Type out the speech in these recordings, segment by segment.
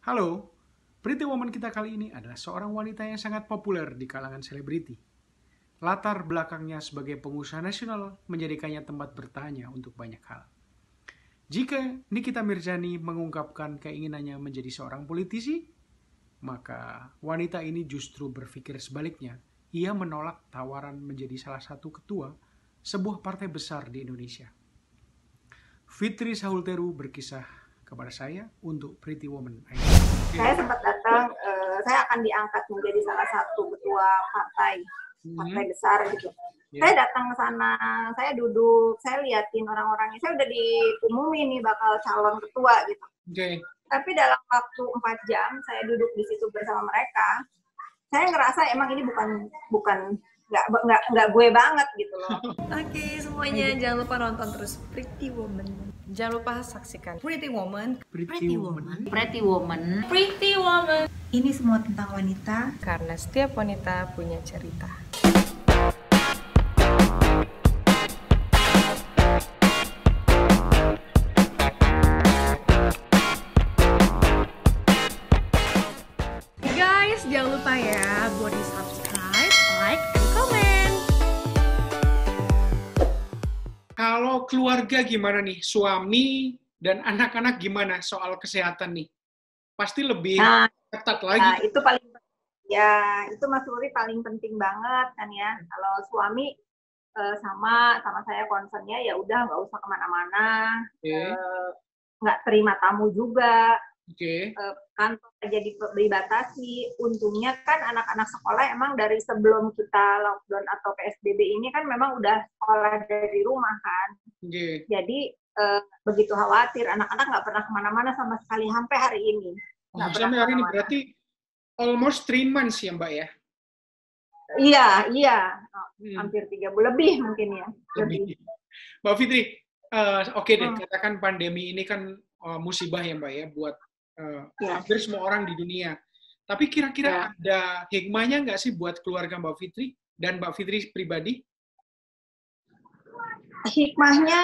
Halo, Pretty Woman kita kali ini adalah seorang wanita yang sangat populer di kalangan selebriti. Latar belakangnya sebagai pengusaha nasional menjadikannya tempat bertanya untuk banyak hal. Jika Nikita Mirzani mengungkapkan keinginannya menjadi seorang politisi, maka wanita ini justru berpikir sebaliknya. Ia menolak tawaran menjadi salah satu ketua sebuah partai besar di Indonesia. Fitri Sahulteru berkisah kepada saya untuk Pretty Woman. Saya sempat datang, saya akan diangkat menjadi salah satu ketua partai Hmm, besar gitu. ya. Saya datang ke sana, saya duduk, saya liatin orang-orangnya. Saya udah diumumin nih bakal calon ketua gitu. Oke. Tapi dalam waktu 4 jam saya duduk di situ bersama mereka, saya ngerasa emang ini bukan bukan nggak gue banget gitu loh. Oke, semuanya jangan lupa nonton terus Pretty Woman. Jangan lupa saksikan Pretty Woman. Pretty Woman. Pretty Woman. Pretty Woman. Ini semua tentang wanita. Karena setiap wanita punya cerita. Guys, jangan lupa ya buat di subscribe, like, dan komen. Kalau keluarga gimana nih? Suami dan anak-anak gimana soal kesehatan nih? Pasti lebih Nah, ketat ya, lagi. itu paling ya itu Mas Ruri paling penting banget kan ya. Kalau suami sama saya concernnya ya udah nggak usah kemana-mana, Oke, nggak terima tamu juga, oke. kantor jadi dibatasi. Untungnya kan anak-anak sekolah emang dari sebelum kita lockdown atau PSBB ini kan memang udah sekolah dari rumah kan. Oke. Jadi begitu khawatir, anak-anak nggak pernah kemana-mana sama sekali sampai hari ini. Oh, Nggak pernah sampai hari ini kemana-mana. berarti almost 3 months ya, Mbak ya? Iya, iya. Hmm, Hampir 3 bulan lebih mungkin ya. Lebih. lebih. Mbak Fitri, oke deh, Hmm, katakan pandemi ini kan musibah ya, Mbak ya, buat ya. hampir semua orang di dunia. Tapi kira-kira Ya. ada hikmahnya nggak sih buat keluarga Mbak Fitri dan Mbak Fitri pribadi? Hikmahnya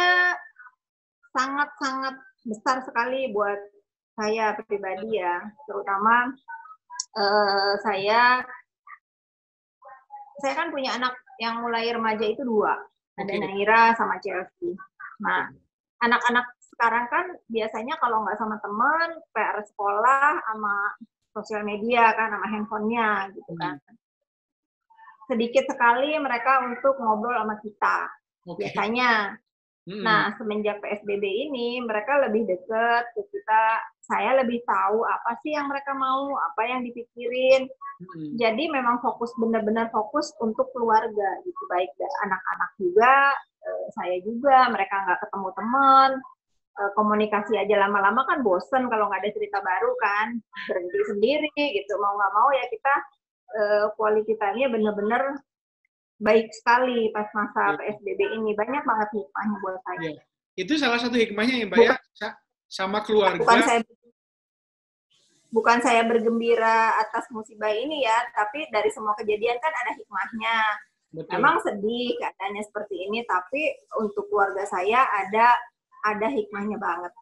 sangat-sangat besar sekali buat saya pribadi ya. Terutama saya kan punya anak yang mulai remaja itu 2. Ada Oke. Naira sama Chelsea. Nah, anak-anak sekarang kan biasanya kalau nggak sama teman, PR sekolah sama sosial media kan, sama handphonenya gitu Hmm, kan. Sedikit sekali mereka untuk ngobrol sama kita, oke. biasanya. Hmm, Nah, semenjak PSBB ini, mereka lebih dekat ke kita. Saya lebih tahu apa sih yang mereka mau, apa yang dipikirin. hmm. Jadi memang fokus, benar-benar fokus untuk keluarga gitu, baik dari anak-anak juga, saya juga. Mereka nggak ketemu teman, komunikasi aja lama-lama kan bosen kalau nggak ada cerita baru kan, berhenti sendiri gitu. Mau nggak mau ya kita quality time-nya benar-benar baik sekali pas masa Oke. PSBB ini. Banyak banget hikmahnya buat saya. Iya. Itu salah satu hikmahnya ya, Mbak ya, Bukan sama bukan keluarga. saya bukan saya bergembira atas musibah ini ya, tapi dari semua kejadian kan ada hikmahnya. Betul. Memang sedih keadaannya seperti ini, tapi untuk keluarga saya ada hikmahnya banget.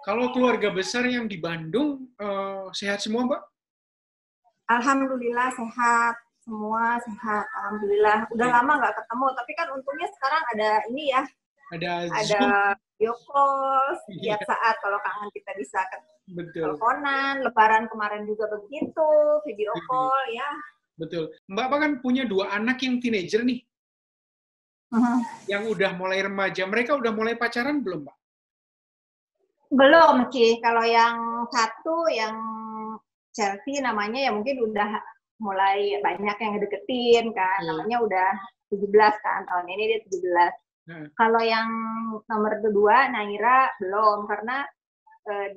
Kalau keluarga besar yang di Bandung, sehat semua, Mbak? Alhamdulillah sehat, semua sehat. Alhamdulillah. Udah Oke. lama nggak ketemu, tapi kan untungnya sekarang ada ini ya, Ada ada Zoom. video call Iya, setiap saat kalau kangen kita bisa betul. teleponan. Lebaran kemarin juga begitu, video Iya, call ya. betul. Mbak kan punya 2 anak yang teenager nih, yang udah mulai remaja. Mereka udah mulai pacaran belum, Mbak? Belum sih, kalau yang satu yang Chelsea namanya ya mungkin udah mulai banyak yang ngedeketin kan, Oke. namanya udah 17 kan, tahun ini dia 17. Nah, Kalau yang nomor kedua, Naira, belum, karena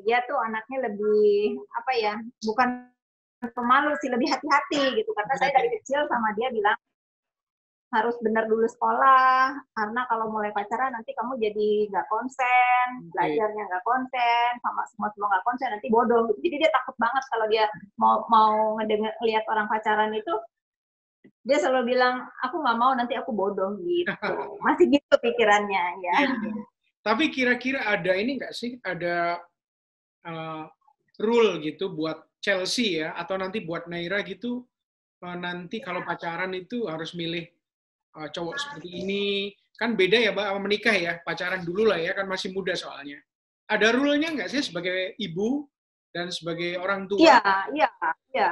dia tuh anaknya lebih, apa ya, bukan pemalu sih, lebih hati-hati gitu, karena saya dari oke. kecil sama dia bilang, harus benar dulu sekolah, karena kalau mulai pacaran nanti kamu jadi nggak konsen, Oke. belajarnya nggak konsen, sama semua nggak konsen, nanti bodoh. Jadi dia takut banget kalau dia mau ngedenger, lihat orang pacaran itu, dia selalu bilang, aku nggak mau nanti aku bodoh gitu. Masih gitu pikirannya ya. Iya. Tapi kira-kira ada ini nggak sih? Ada eh, rule gitu buat Chelsea ya, atau nanti buat Naira gitu, nanti kalau pacaran itu harus milih cowok seperti ini. Kan beda ya, Mbak, sama menikah ya. Pacaran dulu lah ya, kan masih muda soalnya. Ada rule-nya nggak sih sebagai ibu dan sebagai orang tua? Iya, iya, iya.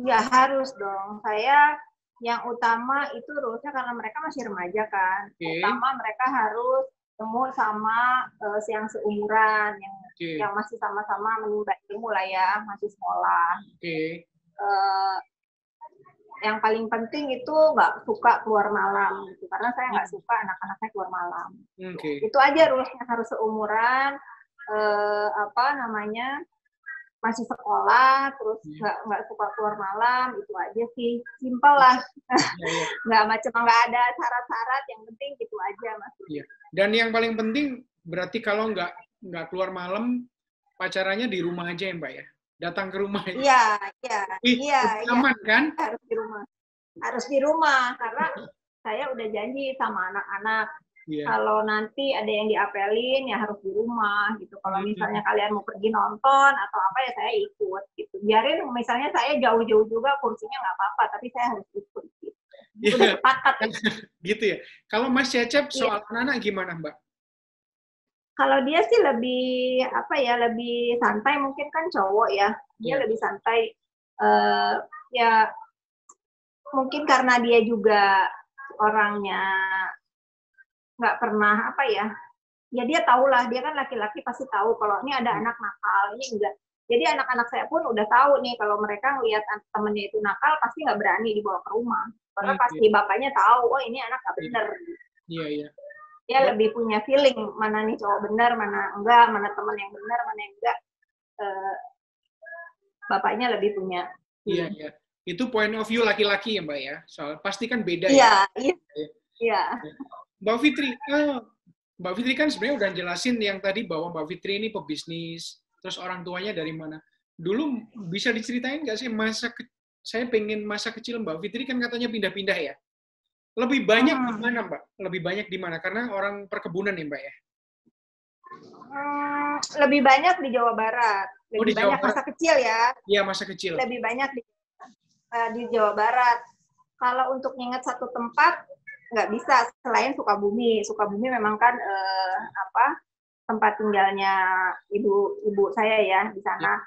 Iya, harus dong. Saya yang utama itu rules-nya karena mereka masih remaja kan. Oke. Utama mereka harus ketemu sama yang seumuran, Oke. yang masih sama-sama menimba ilmu lah ya, masih sekolah. Oke. Yang paling penting itu nggak suka keluar malam gitu, karena saya nggak suka anak-anaknya keluar malam. Oke. Itu aja rules-nya, harus seumuran, masih sekolah, terus nggak suka keluar malam, itu aja sih, simpel lah. nggak ada syarat-syarat, yang penting gitu aja Mas. Iya. Dan yang paling penting berarti kalau nggak keluar malam, pacarannya di rumah aja ya Mbak ya, datang ke rumah. Iya. Aman kan? Harus di rumah karena saya udah janji sama anak-anak. Kalau nanti ada yang diapelin ya harus di rumah gitu. Kalau misalnya kalian mau pergi nonton atau apa ya saya ikut gitu. Biarin misalnya saya jauh-jauh juga kursinya nggak apa-apa, tapi saya harus ikut gitu. Udah sepakat. Gitu ya. Kalau Mas Cecep soal anak gimana Mbak? Kalau dia sih lebih lebih santai, mungkin kan cowok ya. Dia lebih santai. Ya mungkin karena dia juga orangnya nggak pernah ya dia tahulah, dia kan laki-laki pasti tahu kalau ini ada anak nakal, ini enggak. Jadi anak-anak saya pun udah tahu nih kalau mereka ngelihat temennya itu nakal pasti nggak berani dibawa ke rumah, karena pasti bapaknya tahu, oh ini anak nggak bener. Iya. Dia lebih punya feeling mana nih cowok bener, mana enggak, mana teman yang bener, mana yang enggak. Bapaknya lebih punya. Iya. Itu point of view laki-laki ya Mbak ya, soal pasti kan beda ya. Iya. Mbak Fitri kan sebenarnya udah jelasin yang tadi bahwa Mbak Fitri ini pebisnis, terus orang tuanya dari mana. Dulu bisa diceritain nggak sih saya pengen masa kecil Mbak Fitri kan katanya pindah-pindah ya. Lebih banyak di mana Mbak? Lebih banyak di mana? Karena orang perkebunan ya Mbak ya. Lebih banyak di Jawa Barat. Lebih banyak masa kecil ya. Iya, masa kecil. Lebih banyak di Jawa Barat. Kalau untuk nginget satu tempat nggak bisa selain Sukabumi. Sukabumi memang kan tempat tinggalnya ibu saya ya di sana.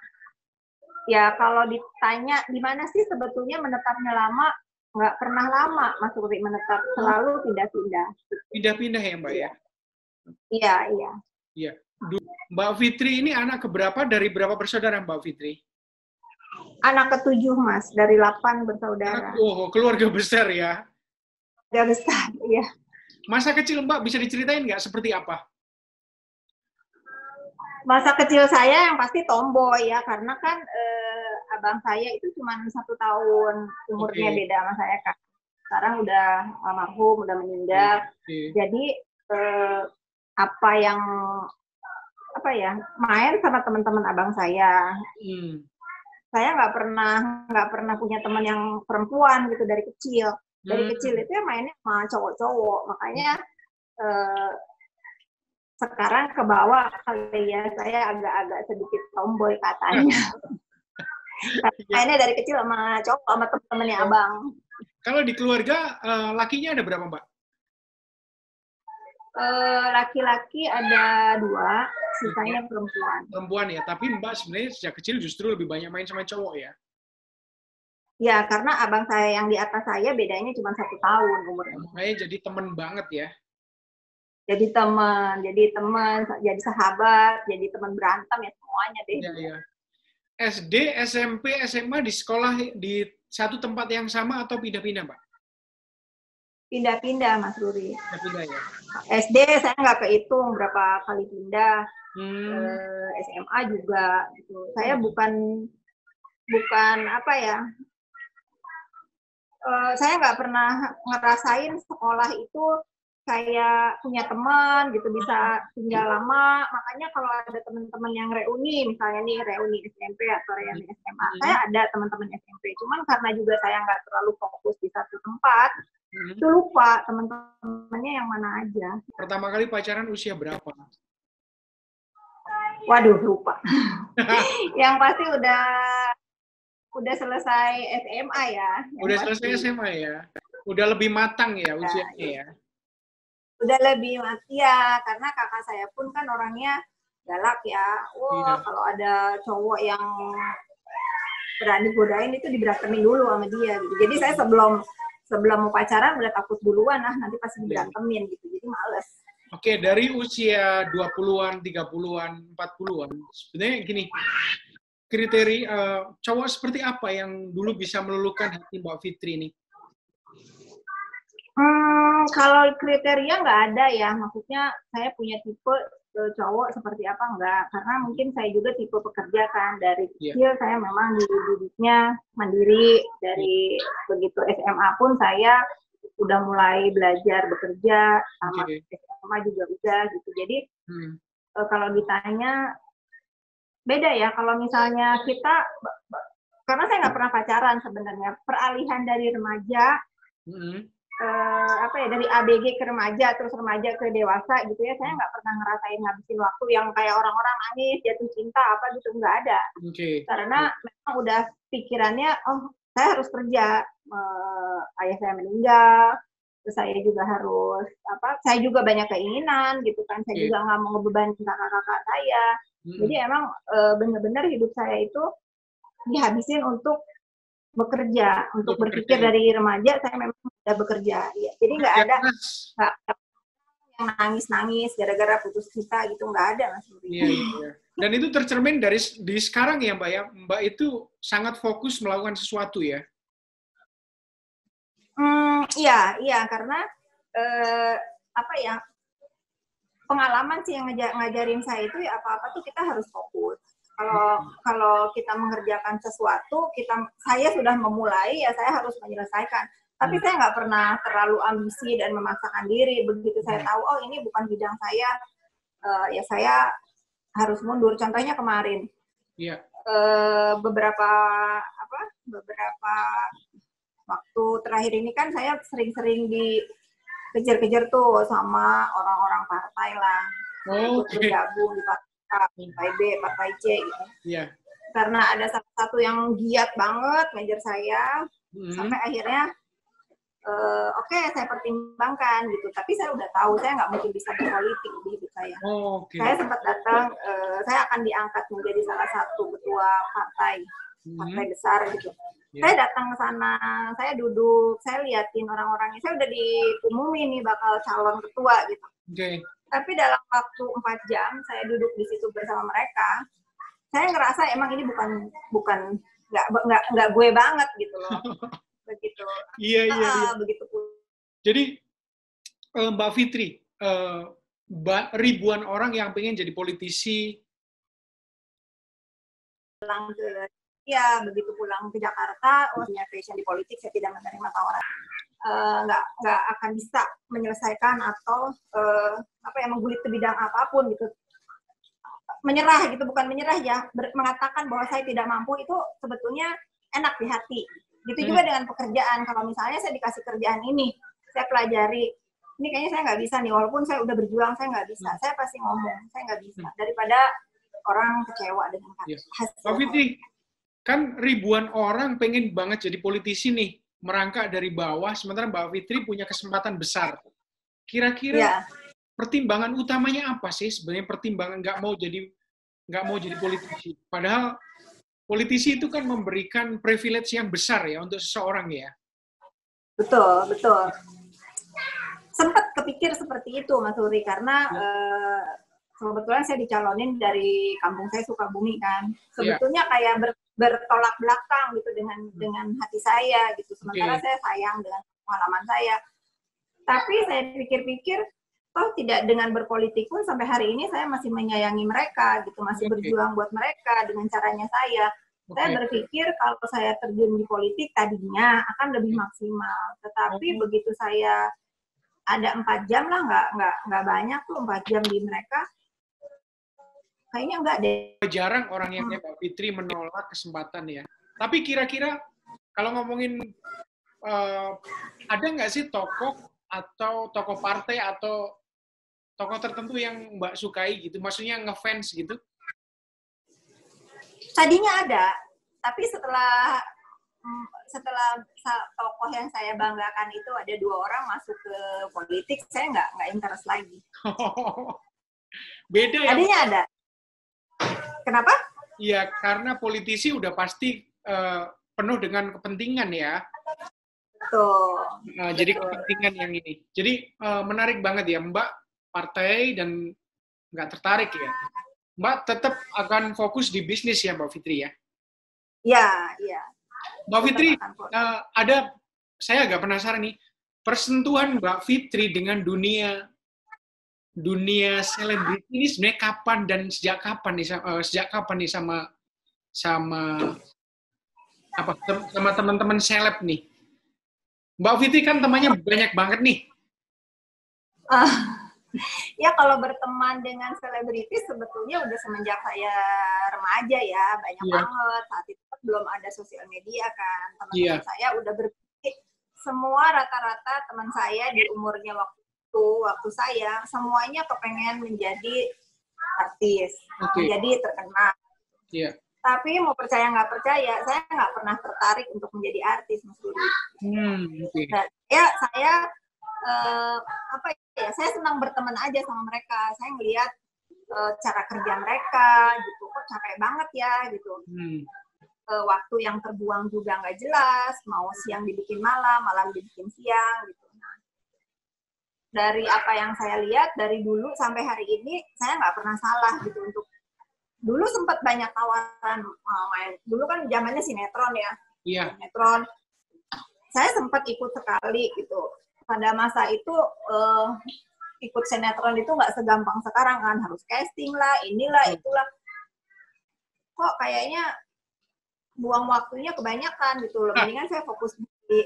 Ya kalau ditanya di mana sih sebetulnya menetapnya lama, nggak pernah lama Mas Uri menetap, selalu pindah-pindah. Pindah-pindah ya Mbak ya? Iya. Mbak Fitri ini anak keberapa dari berapa bersaudara Mbak Fitri? Anak ke-7 Mas, dari 8 bersaudara. Keluarga besar ya? Keluarga besar, iya. Masa kecil Mbak bisa diceritain nggak seperti apa? Masa kecil saya yang pasti tomboy ya, karena kan abang saya itu cuma 1 tahun umurnya beda sama saya kan. Sekarang udah almarhum, udah meninggal. Jadi main sama teman-teman abang saya. Saya nggak pernah punya teman yang perempuan gitu dari kecil. Dari kecil itu ya mainnya sama cowok-cowok. Makanya sekarang ke bawah kali ya, saya agak-agak sedikit tomboy katanya. Mainnya dari kecil sama cowok, sama temen-temennya abang. Kalau di keluarga, lakinya ada berapa Mbak? Laki-laki ada 2, sisanya perempuan. Perempuan ya, tapi Mbak sebenarnya sejak kecil justru lebih banyak main sama cowok ya? Ya, karena abang saya yang di atas saya bedanya cuma 1 tahun umurnya. Makanya jadi temen banget ya? Jadi teman, jadi sahabat, jadi teman berantem ya semuanya deh. Iya. SD, SMP, SMA di sekolah di satu tempat yang sama atau pindah-pindah Mbak? Pindah-pindah Mas Ruri. Pindah-pindah ya? SD saya nggak kehitung berapa kali pindah. SMA juga gitu. Saya bukan saya nggak pernah ngerasain sekolah itu kayak punya teman gitu, bisa tinggal lama. Makanya kalau ada teman-teman yang reuni, misalnya nih reuni SMP atau reuni SMA, saya ada teman-teman SMP. Cuman karena juga saya nggak terlalu fokus di satu tempat, itu lupa teman-temannya yang mana aja. Pertama kali pacaran usia berapa? Waduh, lupa. Yang pasti udah selesai SMA ya. Udah selesai SMA ya? Udah lebih matang ya usianya ya? Udah lebih mati ya, karena kakak saya pun kan orangnya galak ya. Wah, kalau ada cowok yang berani godain itu diberantemin dulu sama dia gitu. Jadi saya sebelum mau pacaran udah takut duluan, nanti pasti diberantemin gitu. Jadi males. Oke, dari usia 20-an, 30-an, 40-an, sebenarnya gini, kriteria cowok seperti apa yang dulu bisa meluluhkan hati Mbak Fitri ini? Kalau kriteria nggak ada ya, maksudnya saya punya tipe cowok seperti apa enggak, karena mungkin saya juga tipe pekerja kan, dari kecil saya memang dididiknya mandiri, dari begitu SMA pun saya udah mulai belajar bekerja, sama SMA juga udah gitu. Jadi kalau ditanya beda ya, kalau misalnya kita, karena saya nggak pernah pacaran sebenarnya, peralihan dari remaja dari ABG ke remaja, terus remaja ke dewasa gitu ya, saya nggak pernah ngerasain ngabisin waktu yang kayak orang-orang nangis, jatuh cinta, apa gitu, nggak ada. Karena memang udah pikirannya, saya harus kerja, ayah saya meninggal, terus saya juga harus, saya juga banyak keinginan gitu kan, saya juga nggak mau ngebebanin kakak-kakak saya. Jadi emang benar-benar hidup saya itu dihabisin untuk bekerja, untuk berpikir dari remaja saya memang sudah bekerja, ya. Jadi nggak ada yang nangis-nangis gara-gara putus cinta gitu, nggak ada Mas. Iya. Dan itu tercermin di sekarang ya Mbak ya, Mbak itu sangat fokus melakukan sesuatu ya? Iya, karena pengalaman sih yang ngajarin saya itu ya, apa-apa tuh kita harus fokus. Kalau kita mengerjakan sesuatu, saya sudah memulai, ya saya harus menyelesaikan. Tapi saya nggak pernah terlalu ambisi dan memaksakan diri. Begitu saya tahu, ini bukan bidang saya, ya saya harus mundur. Contohnya kemarin, beberapa waktu terakhir ini kan saya sering-sering dikejar-kejar tuh sama orang-orang partai lah, bergabung di partai B, partai C gitu. Karena ada satu yang giat banget ngejar saya, sampai akhirnya saya pertimbangkan gitu. Tapi saya udah tahu saya nggak mungkin bisa berpolitik di hidup saya. Saya sempat datang, saya akan diangkat menjadi salah satu ketua partai besar gitu. Saya datang ke sana, saya duduk, saya liatin orang-orangnya. Saya udah diumumin nih bakal calon ketua gitu. Tapi dalam waktu 4 jam saya duduk di situ bersama mereka, saya ngerasa emang ini bukan nggak gue banget gitu loh. Begitu. Iya. Begitu. Jadi Mbak Fitri, ribuan orang yang pengen jadi politisi. Begitu pulang ke Jakarta, punya passion di politik, saya tidak menerima tawaran. Nggak akan bisa menyelesaikan atau menggulit ke bidang apapun gitu. Menyerah gitu, bukan menyerah ya, mengatakan bahwa saya tidak mampu itu sebetulnya enak di hati. Gitu juga dengan pekerjaan. Kalau misalnya saya dikasih kerjaan ini, saya pelajari, ini kayaknya saya nggak bisa nih, walaupun saya udah berjuang, saya nggak bisa. Saya pasti ngomong, saya nggak bisa. Daripada orang kecewa dengan hasil. Mbak Fitri, kan ribuan orang pengen banget jadi politisi nih, merangkak dari bawah, sementara Mbak Fitri punya kesempatan besar. Kira-kira pertimbangan utamanya apa sih sebenarnya, pertimbangan nggak mau jadi politisi? Padahal politisi itu kan memberikan privilege yang besar ya untuk seseorang ya. Betul. Sempat kepikir seperti itu Mas Uri, karena kebetulan saya dicalonin dari kampung saya, Sukabumi kan. Sebetulnya kayak bertolak belakang gitu dengan hati saya gitu. Sementara saya sayang dengan pengalaman saya. Tapi saya pikir-pikir, tidak dengan berpolitik pun sampai hari ini saya masih menyayangi mereka gitu, masih berjuang buat mereka dengan caranya saya. Saya berpikir kalau saya terjun di politik tadinya akan lebih maksimal. Tetapi begitu saya ada 4 jam lah, nggak banyak tuh 4 jam di mereka. Kayaknya enggak deh. Jarang orang yang kayak Mbak Fitri menolak kesempatan ya. Tapi kira-kira kalau ngomongin ada nggak sih tokoh partai atau tokoh tertentu yang Mbak sukai gitu? Maksudnya ngefans gitu? Tadinya ada, tapi setelah tokoh yang saya banggakan itu ada 2 orang masuk ke politik, saya nggak interest lagi. Beda ya? Tadinya ada. Kenapa? Iya, karena politisi udah pasti penuh dengan kepentingan ya. Betul. Jadi kepentingan yang ini. Jadi menarik banget ya, Mbak partai dan nggak tertarik ya. Mbak tetap akan fokus di bisnis ya, Mbak Fitri ya? Iya. Mbak Fitri, saya agak penasaran nih, persentuhan Mbak Fitri dengan dunia selebriti ini sebenarnya kapan dan sejak kapan nih sama teman-teman seleb nih? Mbak Fitri kan temannya banyak banget nih. Ya kalau berteman dengan selebritis sebetulnya udah semenjak saya remaja ya, banyak banget. Saat itu belum ada sosial media kan. Teman-teman saya udah berpikir, semua rata-rata teman saya di umurnya waktu saya semuanya kepengen menjadi artis, menjadi terkenal. Tapi mau percaya nggak percaya, saya nggak pernah tertarik untuk menjadi artis, Mas Rudi. Saya senang berteman aja sama mereka. Saya ngelihat cara kerja mereka gitu, kok capek banget ya gitu. Waktu yang terbuang juga nggak jelas, mau siang dibikin malam dibikin siang gitu. Nah, dari apa yang saya lihat dari dulu sampai hari ini, saya nggak pernah salah gitu untuk. Dulu sempat banyak tawaran main. Dulu kan zamannya sinetron ya. Iya. Sinetron. Saya sempat ikut sekali gitu. Pada masa itu ikut sinetron itu nggak segampang sekarang kan, harus casting lah, inilah, itulah. Kok kayaknya buang waktunya kebanyakan gitu loh. Mendingan saya fokus di.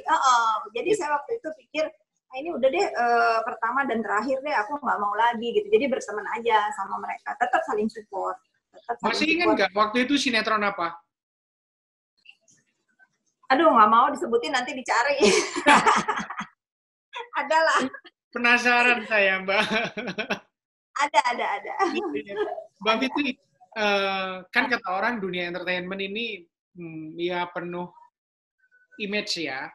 Jadi saya waktu itu pikir, ini udah deh pertama dan terakhir deh, aku nggak mau lagi gitu. Jadi berteman aja sama mereka, tetap saling support. Masih ingat nggak waktu itu sinetron apa? Aduh, nggak mau disebutin, nanti dicari. Adalah. Penasaran saya, Mbak. Ada. Mbak Fitri, kan kata orang dunia entertainment ini ya penuh image ya.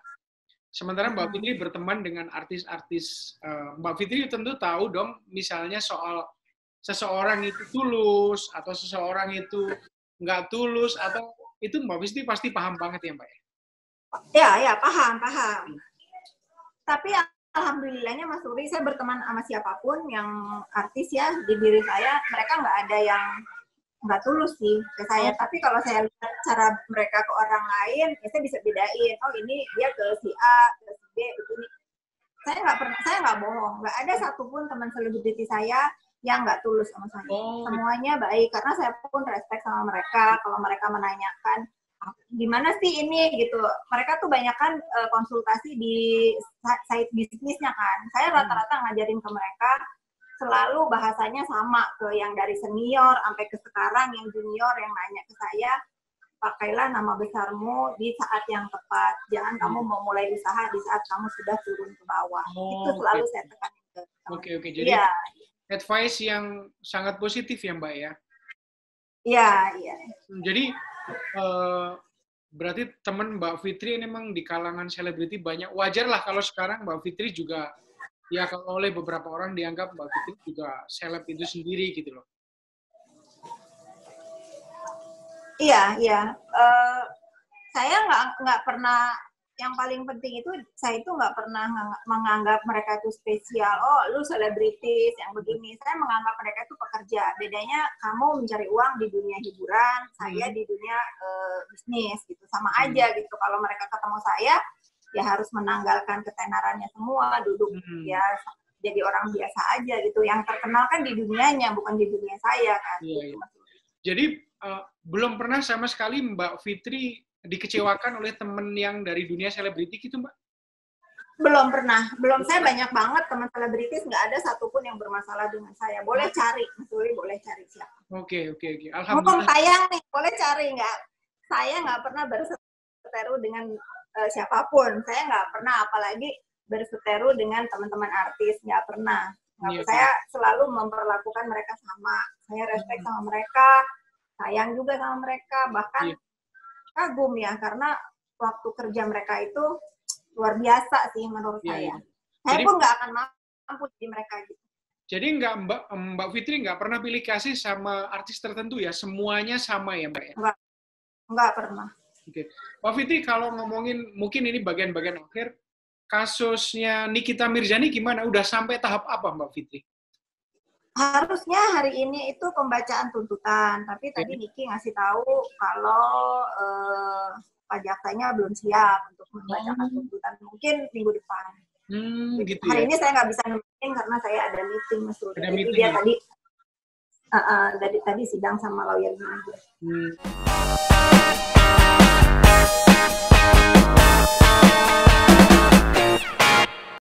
Sementara Mbak Fitri berteman dengan artis-artis. Mbak Fitri tentu tahu dong, misalnya soal seseorang itu tulus atau seseorang itu nggak tulus, atau itu Mbak Fitri pasti paham banget ya, Mbak? Ya, paham. Tapi alhamdulillahnya Mas Rudi, saya berteman sama siapapun yang artis ya, di diri saya, mereka nggak ada yang nggak tulus sih ke saya. Tapi kalau saya lihat cara mereka ke orang lain, ya saya bisa bedain, oh ini dia ke si A, ke si B, begini. Saya nggak bohong, nggak ada satupun teman selebriti saya yang nggak tulus sama saya. Semuanya baik, karena saya pun respect sama mereka. Kalau mereka menanyakan, gimana sih ini gitu, mereka tuh banyakan konsultasi di site bisnisnya kan. Saya rata-rata ngajarin ke mereka selalu bahasanya sama, ke yang dari senior sampai ke sekarang yang junior yang nanya ke saya, pakailah nama besarmu di saat yang tepat, jangan kamu mau mulai usaha di saat kamu sudah turun ke bawah. Itu selalu saya tekankan ke Oke. Jadi advice yang sangat positif ya, Mbak ya? Iya. Jadi berarti teman Mbak Fitri ini memang di kalangan selebriti banyak. Wajar lah kalau sekarang Mbak Fitri juga, ya kalau oleh beberapa orang dianggap Mbak Fitri juga seleb itu sendiri gitu loh. Iya. Saya nggak pernah. Yang paling penting itu, saya itu nggak pernah menganggap mereka itu spesial. Oh, lu selebritis yang begini. Saya menganggap mereka itu pekerja. Bedanya kamu mencari uang di dunia hiburan, saya di dunia bisnis gitu. Sama aja gitu. Kalau mereka ketemu saya, ya harus menanggalkan ketenarannya semua, duduk ya jadi orang biasa aja gitu. Yang terkenal kan di dunianya, bukan di dunia saya kan. Iya. Jadi belum pernah sama sekali Mbak Fitri dikecewakan oleh temen yang dari dunia selebriti gitu, Mbak? Belum pernah. Saya banyak banget teman selebritis, nggak ada satupun yang bermasalah dengan saya. Boleh cari, Mas Uli, boleh cari siapa. Oke. Alhamdulillah. Ngomong tayang nih, boleh cari nggak? Saya nggak pernah berseteru dengan siapapun. Saya nggak pernah, apalagi berseteru dengan teman-teman artis, nggak pernah. Iya. Saya selalu memperlakukan mereka sama. Saya respect sama mereka, sayang juga sama mereka, bahkan Iya. kagum ya, karena waktu kerja mereka itu luar biasa sih menurut Iya, saya. iya. Saya Jadi- pun nggak akan mampu di mereka gitu. Jadi Mbak Fitri nggak pernah pilih kasih sama artis tertentu ya? Semuanya sama ya Mbak ya? Nggak pernah. Oke. Mbak Fitri, kalau ngomongin, mungkin ini bagian-bagian akhir, kasusnya Nikita Mirzani gimana? Udah sampai tahap apa Mbak Fitri? Harusnya hari ini itu pembacaan tuntutan, tapi tadi Niki ngasih tahu kalau Pak Jaksanya belum siap untuk membacakan tuntutan. Mungkin minggu depan. Gitu Hari ya. ini saya nggak bisa nemenin karena saya ada meeting, Mas Rudi. Ada Jadi meeting, dia ya? tadi sidang sama lawyernya aja. Hmm.